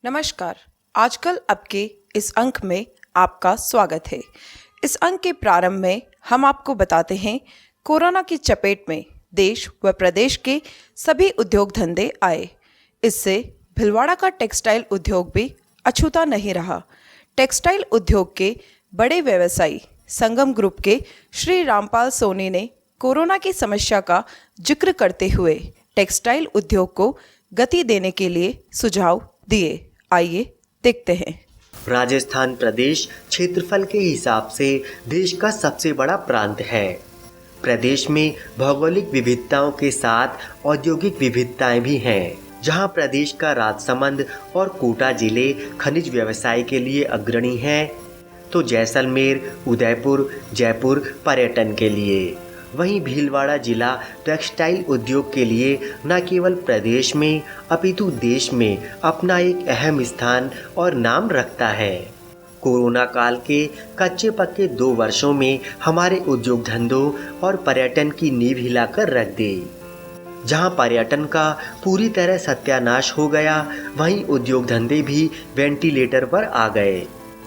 नमस्कार। आजकल अब के इस अंक में आपका स्वागत है। इस अंक के प्रारंभ में हम आपको बताते हैं कोरोना की चपेट में देश व प्रदेश के सभी उद्योग धंधे आए। इससे भिलवाड़ा का टेक्सटाइल उद्योग भी अछूता नहीं रहा। टेक्सटाइल उद्योग के बड़े व्यवसायी संगम ग्रुप के श्री रामपाल सोनी ने कोरोना की समस्या का जिक्र करते हुए टेक्सटाइल उद्योग को गति देने के लिए सुझाव दिए। आइए देखते हैं। राजस्थान प्रदेश क्षेत्रफल के हिसाब से देश का सबसे बड़ा प्रांत है। प्रदेश में भौगोलिक विविधताओं के साथ औद्योगिक विविधताएं भी हैं, जहां प्रदेश का राजसमंद और कोटा जिले खनिज व्यवसाय के लिए अग्रणी हैं, तो जैसलमेर, उदयपुर, जयपुर पर्यटन के लिए। वहीं भीलवाड़ा जिला टेक्सटाइल उद्योग के लिए न केवल प्रदेश में अपितु देश में अपना एक अहम स्थान और नाम रखता है। कोरोना काल के कच्चे पक्के 2 वर्षों में हमारे उद्योग धंधों और पर्यटन की नींव हिलाकर रख दी। जहां पर्यटन का पूरी तरह सत्यानाश हो गया, वहीं उद्योग धंधे भी वेंटिलेटर पर आ गए।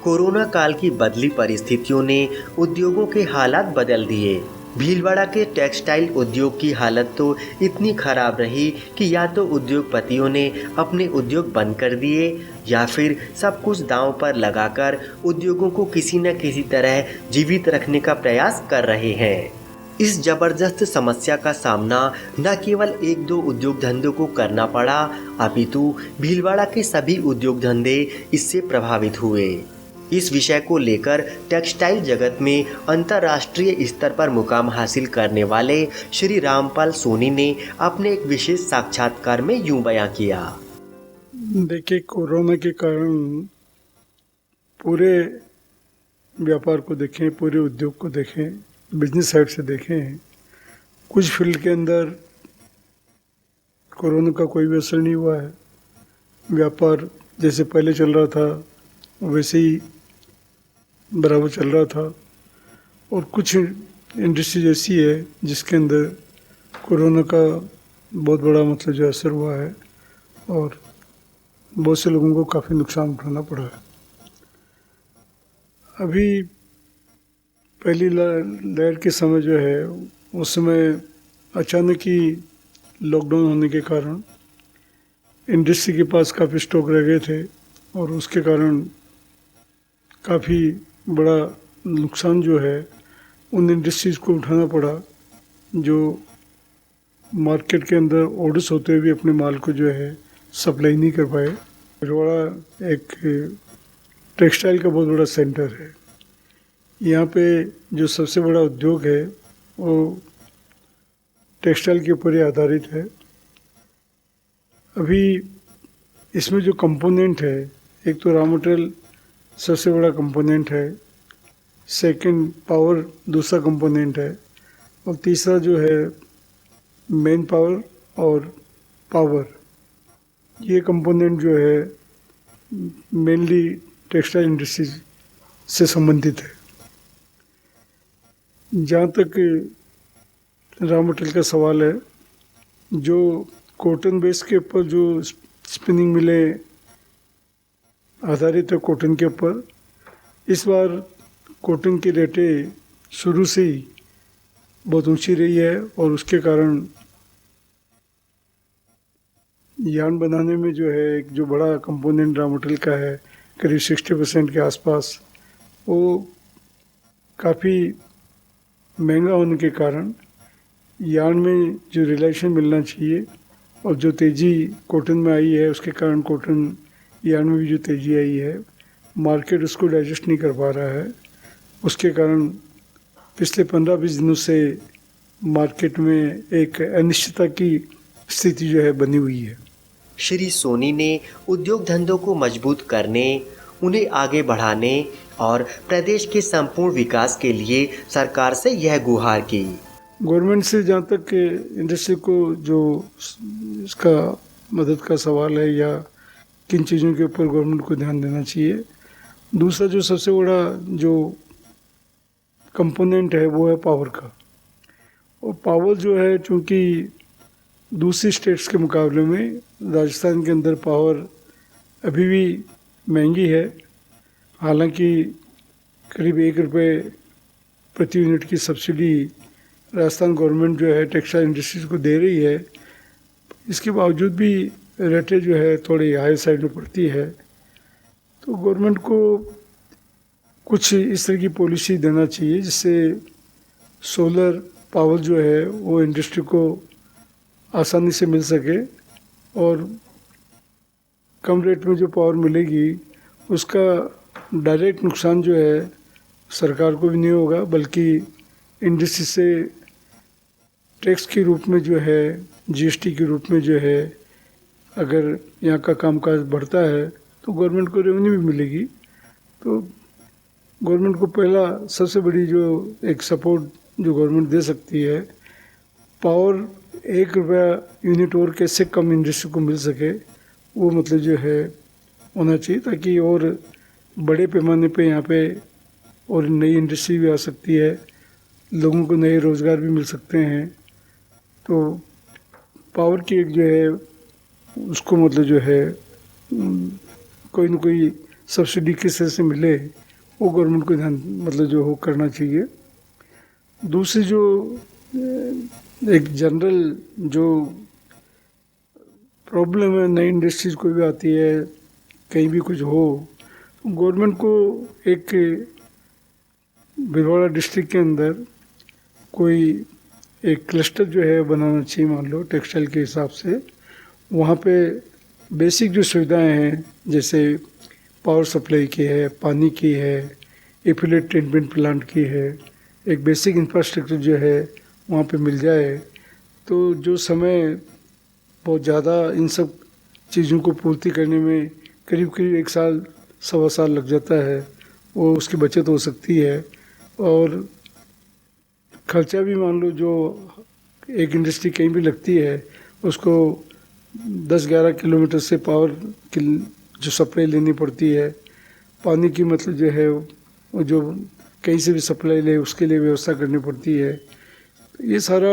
कोरोना काल की बदली परिस्थितियों ने उद्योगों के हालात बदल दिए। भीलवाड़ा के टेक्सटाइल उद्योग की हालत तो इतनी खराब रही कि या तो उद्योगपतियों ने अपने उद्योग बंद कर दिए या फिर सब कुछ दांव पर लगाकर उद्योगों को किसी न किसी तरह जीवित रखने का प्रयास कर रहे हैं। इस जबरदस्त समस्या का सामना न केवल 1-2 उद्योग धंधों को करना पड़ा, अपितु भीलवाड़ा के सभी उद्योग धंधे इससे प्रभावित हुए। इस विषय को लेकर टेक्सटाइल जगत में अंतर्राष्ट्रीय स्तर पर मुकाम हासिल करने वाले श्री रामपाल सोनी ने अपने एक विशेष साक्षात्कार में यूं बयां किया। देखिए, कोरोना के कारण पूरे व्यापार को देखें, पूरे उद्योग को देखें, बिजनेस साइड से देखें, कुछ फील्ड के अंदर कोरोना का कोई भी असर नहीं हुआ है। व्यापार जैसे पहले चल रहा था वैसे ही बराबर चल रहा था, और कुछ इंडस्ट्रीज ऐसी है जिसके अंदर कोरोना का बहुत बड़ा मतलब जो असर हुआ है और बहुत से लोगों को काफ़ी नुकसान उठाना पड़ा है। अभी पहली लहर के समय जो है उस समय अचानक ही लॉकडाउन होने के कारण इंडस्ट्री के पास काफ़ी स्टॉक रह गए थे और उसके कारण काफ़ी बड़ा नुकसान जो है उन इंडस्ट्रीज़ को उठाना पड़ा जो मार्केट के अंदर ऑर्डर्स होते हुए अपने माल को जो है सप्लाई नहीं कर पाए। भिलवाड़ा एक टेक्सटाइल का बहुत बड़ा सेंटर है। यहाँ पे जो सबसे बड़ा उद्योग है वो टेक्सटाइल के ऊपर ही आधारित है। अभी इसमें जो कंपोनेंट है, एक तो रॉ मटेरियल सबसे बड़ा कंपोनेंट है, सेकंड पावर दूसरा कंपोनेंट है, और तीसरा जो है मैन पावर और पावर। ये कंपोनेंट जो है मेनली टेक्सटाइल इंडस्ट्री से संबंधित है। जहाँ तक रॉ मटेरियल का सवाल है, जो कॉटन बेस के ऊपर जो स्पिनिंग मिलें आधारित है कॉटन के ऊपर, इस बार कॉटन की रेटें शुरू से ही बहुत ऊंची रही है और उसके कारण यार्न बनाने में जो है एक जो बड़ा कंपोनेंट रॉ मटेरियल का है करीब 60% के आसपास, वो काफ़ी महंगा होने के कारण यार्न में जो रिलेशन मिलना चाहिए और जो तेज़ी कॉटन में आई है उसके कारण कॉटन यार्न में भी जो तेज़ी आई है, मार्केट उसको डाइजेस्ट नहीं कर पा रहा है। उसके कारण पिछले 15-20 दिनों से मार्केट में एक अनिश्चितता की स्थिति जो है बनी हुई है। श्री सोनी ने उद्योग धंधों को मजबूत करने, उन्हें आगे बढ़ाने और प्रदेश के संपूर्ण विकास के लिए सरकार से यह गुहार की। गवर्नमेंट से जहाँ तक इंडस्ट्री को जो इसका मदद का सवाल है या किन चीज़ों के ऊपर गवर्नमेंट को ध्यान देना चाहिए। दूसरा जो सबसे बड़ा जो कंपोनेंट है वो है पावर का, और पावर जो है चूँकि दूसरी स्टेट्स के मुकाबले में राजस्थान के अंदर पावर अभी भी महंगी है। हालांकि करीब 1 रुपये प्रति यूनिट की सब्सिडी राजस्थान गवर्नमेंट जो है टेक्सटाइल इंडस्ट्रीज को दे रही है, इसके बावजूद भी रेटें जो है थोड़ी हाई साइड में पड़ती है। तो गवर्नमेंट को कुछ इस तरह की पॉलिसी देना चाहिए जिससे सोलर पावर जो है वो इंडस्ट्री को आसानी से मिल सके और कम रेट में जो पावर मिलेगी उसका डायरेक्ट नुकसान जो है सरकार को भी नहीं होगा, बल्कि इंडस्ट्री से टैक्स के रूप में जो है, जीएसटी के रूप में जो है, अगर यहाँ का कामकाज बढ़ता है तो गवर्नमेंट को रेवेन्यू भी मिलेगी। तो गवर्नमेंट को पहला सबसे बड़ी जो एक सपोर्ट जो गवर्नमेंट दे सकती है, पावर 1 रुपया यूनिट और कैसे कम इंडस्ट्री को मिल सके, वो मतलब जो है होना चाहिए, ताकि और बड़े पैमाने पे यहाँ पे और नई इंडस्ट्री भी आ सकती है, लोगों को नए रोज़गार भी मिल सकते हैं। तो पावर की एक जो है उसको मतलब जो है कोई न कोई सब्सिडी किस तरह से मिले, वो गवर्नमेंट को ध्यान मतलब जो हो करना चाहिए। दूसरी जो एक जनरल जो प्रॉब्लम है, नई इंडस्ट्रीज कोई भी आती है, कहीं भी कुछ हो, तो गवर्नमेंट को एक भिलवाड़ा डिस्ट्रिक्ट के अंदर कोई एक क्लस्टर जो है बनाना चाहिए, मान लो टेक्सटाइल के हिसाब से। वहाँ पे बेसिक जो सुविधाएं हैं, जैसे पावर सप्लाई की है, पानी की है, एफिलेट ट्रीटमेंट प्लांट की है, एक बेसिक इंफ्रास्ट्रक्चर जो है वहाँ पे मिल जाए, तो जो समय बहुत ज़्यादा इन सब चीज़ों को पूर्ति करने में करीब करीब 1 साल 1.25 साल लग जाता है, वो उसकी बचत हो सकती है। और खर्चा भी मान लो जो एक इंडस्ट्री कहीं भी लगती है, उसको 10-11 किलोमीटर से पावर की जो सप्लाई लेनी पड़ती है, पानी की मतलब जो है वो जो कहीं से भी सप्लाई ले उसके लिए व्यवस्था करनी पड़ती है। तो ये सारा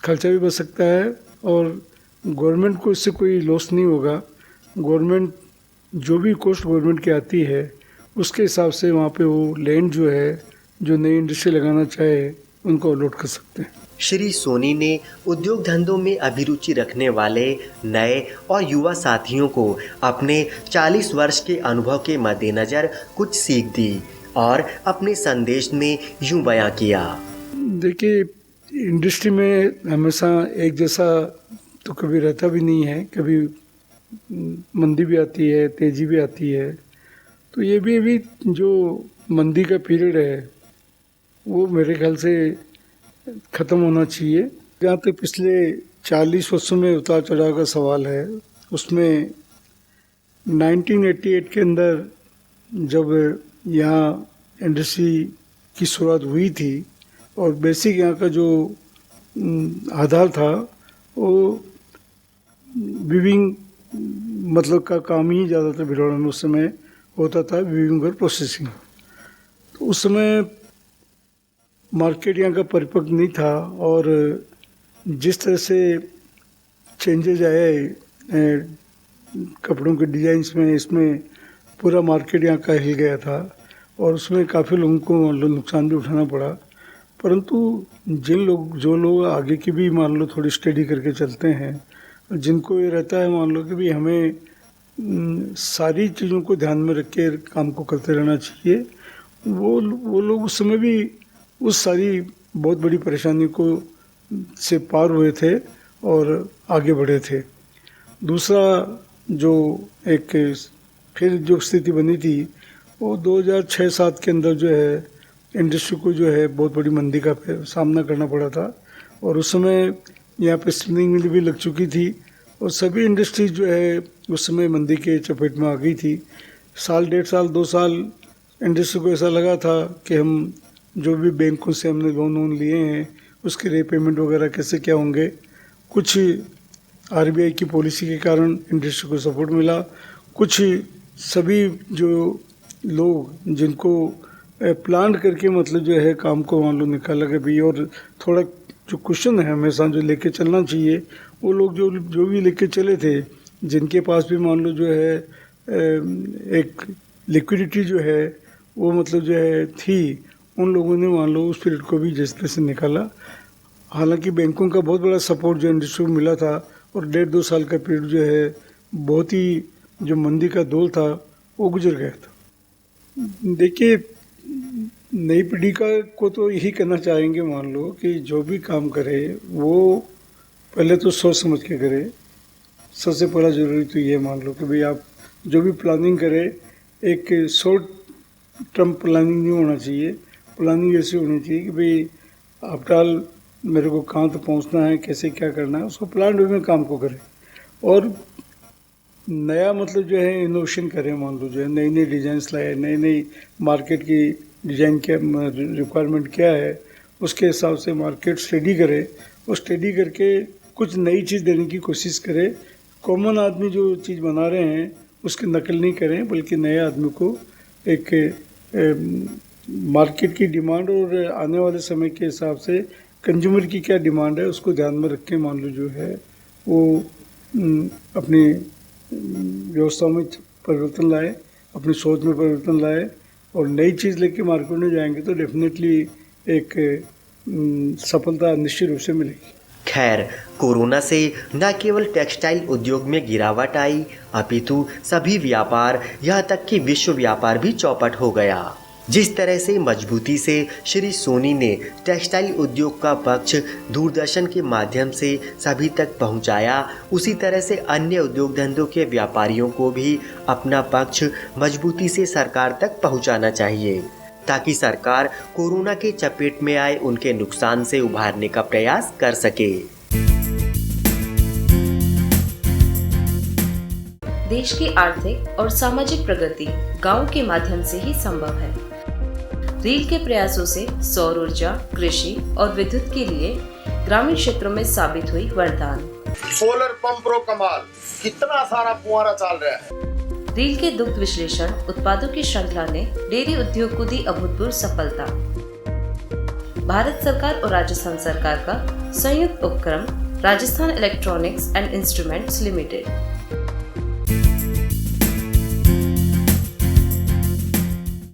खर्चा भी बच सकता है और गवर्नमेंट को इससे कोई लॉस नहीं होगा। गवर्नमेंट जो भी कॉस्ट गवर्नमेंट की आती है उसके हिसाब से वहाँ पे वो लैंड जो है, जो नई इंडस्ट्री लगाना चाहे, उनको अलॉट कर सकते हैं। श्री सोनी ने उद्योग धंधों में अभिरुचि रखने वाले नए और युवा साथियों को अपने 40 वर्ष के अनुभव के मद्देनज़र कुछ सीख दी और अपने संदेश में यूं बयां किया। देखिए, इंडस्ट्री में हमेशा एक जैसा तो कभी रहता भी नहीं है, कभी मंदी भी आती है, तेज़ी भी आती है। तो ये भी अभी जो मंदी का पीरियड है वो मेरे ख्याल से ख़त्म होना चाहिए। जहाँ तक पिछले 40 वर्षों में उतार चढ़ाव का सवाल है, उसमें 1988 के अंदर जब यहाँ इंडस्ट्री की शुरुआत हुई थी और बेसिक यहाँ का जो आधार था वो वीविंग मतलब का काम ही ज़्यादातर भिलवाड़ा में उस समय होता था, वीविंग और प्रोसेसिंग। तो उस समय मार्केट यहाँ का परिपक्व नहीं था और जिस तरह से चेंजेज आए कपड़ों के डिज़ाइंस में, इसमें पूरा मार्केट यहाँ का हिल गया था और उसमें काफ़ी लोगों को नुकसान भी उठाना पड़ा। परंतु जो लोग आगे की भी मान लो थोड़ी स्टडी करके चलते हैं, जिनको ये रहता है मान लो कि भी हमें सारी चीज़ों को ध्यान में रख के काम को करते रहना चाहिए, वो लोग उस समय भी उस सारी बहुत बड़ी परेशानी को से पार हुए थे और आगे बढ़े थे। दूसरा जो एक फिर जो स्थिति बनी थी वो 2006-07 के अंदर जो है इंडस्ट्री को जो है बहुत बड़ी मंदी का सामना करना पड़ा था और उस समय यहाँ पे स्पिनिंग मिल भी लग चुकी थी और सभी इंडस्ट्रीज जो है उस समय मंदी के चपेट में आ गई थी। साल 1.5 साल 2 साल इंडस्ट्री को ऐसा लगा था कि हम जो भी बैंकों से हमने लोन लिए हैं उसके रीपेमेंट वगैरह कैसे क्या होंगे। कुछ आरबीआई की पॉलिसी के कारण इंडस्ट्री को सपोर्ट मिला, कुछ सभी जो लोग जिनको प्लान करके मतलब जो है काम को मान लो निकाला गया भी, और थोड़ा जो क्वेश्चन है हमेशा जो लेके चलना चाहिए, वो लोग जो भी लेके चले थे, जिनके पास भी मान लो जो है एक लिक्विडिटी जो है वो मतलब जो है थी, उन लोगों ने मान लो उस पीरियड को भी जिस तरह से निकाला। हालांकि बैंकों का बहुत बड़ा सपोर्ट जो इंडस्ट्री को मिला था और 1.5-2 साल का पीरियड जो है बहुत ही जो मंदी का दौर था वो गुजर गया था। देखिए, नई पीढ़ी को तो यही करना चाहेंगे, मान लो कि जो भी काम करे वो पहले तो सोच समझ के करे। सबसे पहला ज़रूरी तो ये मान लो कि भाई आप जो भी प्लानिंग करें एक शॉर्ट टर्म प्लानिंग नहीं होना चाहिए। प्लानिंग ऐसी होनी चाहिए कि भाई आफ्टर ऑल मेरे को कहाँ तक पहुँचना है, कैसे क्या करना है, उसको प्लान वे में काम को करें। और नया मतलब जो है इनोवेशन करें, मान लो जो है नई नई डिज़ाइंस लाए, नई नई मार्केट की डिज़ाइन क्या रिक्वायरमेंट क्या है, उसके हिसाब से मार्केट स्टडी करें और स्टडी करके कुछ नई चीज़ देने की कोशिश करें। कॉमन आदमी जो चीज़ बना रहे हैं उसकी नकल नहीं करें, बल्कि नए आदमी को एक मार्केट की डिमांड और आने वाले समय के हिसाब से कंज्यूमर की क्या डिमांड है उसको ध्यान में रख के मान लो जो है वो अपनी व्यवस्था में परिवर्तन लाए, अपनी सोच में परिवर्तन लाए और नई चीज़ लेके मार्केट में जाएंगे तो डेफिनेटली एक सफलता निश्चित रूप से मिलेगी। खैर, कोरोना से न केवल टेक्सटाइल उद्योग में गिरावट आई, अपितु सभी व्यापार, यहाँ तक कि विश्व व्यापार भी चौपट हो गया। जिस तरह से मजबूती से श्री सोनी ने टेक्सटाइल उद्योग का पक्ष दूरदर्शन के माध्यम से सभी तक पहुंचाया, उसी तरह से अन्य उद्योग धंधों के व्यापारियों को भी अपना पक्ष मजबूती से सरकार तक पहुंचाना चाहिए, ताकि सरकार कोरोना के चपेट में आए उनके नुकसान से उभारने का प्रयास कर सके। देश की आर्थिक और सामाजिक प्रगति गांव के माध्यम से ही संभव है। रील के प्रयासों से सौर ऊर्जा, कृषि और विद्युत के लिए ग्रामीण क्षेत्रों में साबित हुई वरदान। सोलर पंप रो कमाल, कितना सारा फुहारा चल रहा है। रील के दुग्ध विश्लेषण उत्पादों की श्रृंखला ने डेयरी उद्योग को दी अभूतपूर्व सफलता। भारत सरकार और राजस्थान सरकार का संयुक्त उपक्रम Rajasthan electronics and instruments limited